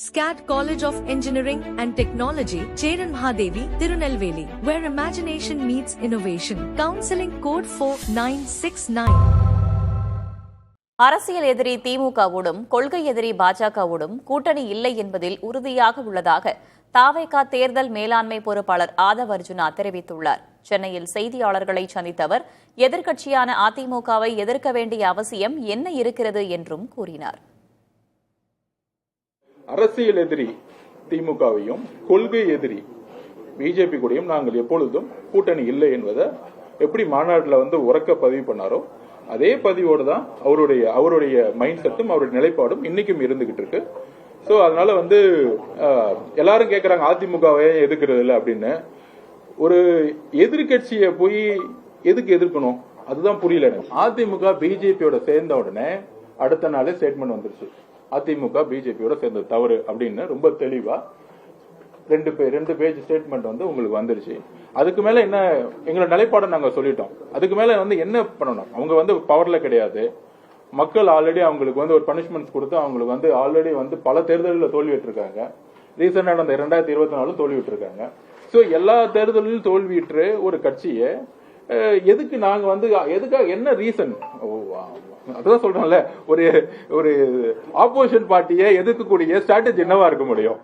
SCAT College of Engineering and Technology, Cheran Mahadevi, Tirunelveli, where imagination meets innovation. Counseling code 4969. அரசியல் எதிரி திமுகவோடும் கொள்கை எதிரி பாஜகவோடும் கூட்டணி இல்லை என்பதில் உறுதியாக உள்ளதாக தாவேகா தேர்தல் மேலாண்மை பொறுப்பாளர் ஆதவ் அர்ஜுனா தெரிவித்துள்ளார். சென்னையில் செய்தியாளர்களை சந்தித்த அவர் எதிர்க்கட்சியான அதிமுகவை எதிர்க்க வேண்டிய அவசியம் என்ன இருக்கிறது என்றும் கூறினார். அரசியல் எதிரி திமுகவையும் கொள்கை எதிரி பிஜேபி கூடயும் நாங்கள் எப்பொழுதும் கூட்டணி இல்லை என்பதை எப்படி மாநாட்டில் உறக்க பதிவு பண்ணாரோ அதே பதிவோடு தான் அவருடைய மைண்ட் செட்டும் அவருடைய நிலைப்பாடும் இன்னைக்கும் இருந்துகிட்டு இருக்கு. ஸோ அதனால எல்லாரும் கேட்கறாங்க அதிமுகவை எதிர்க்கிறது இல்லை அப்படின்னு. ஒரு எதிர்கட்சியை போய் எதுக்கு எதிர்க்கணும் அதுதான் புரியல. அதிமுக பிஜேபியோட சேர்ந்த உடனே அடுத்த நாளே ஸ்டேட்மெண்ட் வந்துருச்சு, அதிமுக பிஜேபியோட சேர்ந்தது தவறு அப்படின்னு ரொம்ப தெளிவா ரெண்டு பேஜ் ஸ்டேட்மெண்ட் உங்களுக்கு வந்துருச்சு. அதுக்கு மேல என்ன எங்களோட நிலைப்பாடு நாங்க சொல்லிட்டோம். அதுக்கு மேல என்ன பண்ணணும், அவங்க பவர்ல கிடையாது. மக்கள் ஆல்ரெடி அவங்களுக்கு ஒரு பனிஷ்மெண்ட் கொடுத்து அவங்களுக்கு ஆல்ரெடி பல தேர்தல்களில் தோல்விட்டு இருக்காங்க. ரீசெண்டா நடந்த 2024 தோல்விட்டு இருக்காங்க. சோ எல்லா தேர்தலிலும் தோல்வியுற்று ஒரு கட்சியை எதுக்கு நாங்க எதுக்காக என்ன ரீசன், அதான் சொல்றேன்ல, ஒரு ஆப்போசிஷன் பார்ட்டியை எதிர்க்கக்கூடிய ஸ்ட்ராட்டஜி என்னவா இருக்க முடியும்?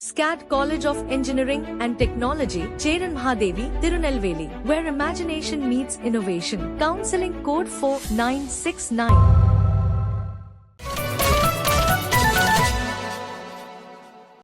SCAT College of Engineering and Technology, Cheran Mahadevi, Tirunelveli, where imagination meets innovation. Counseling code 4969.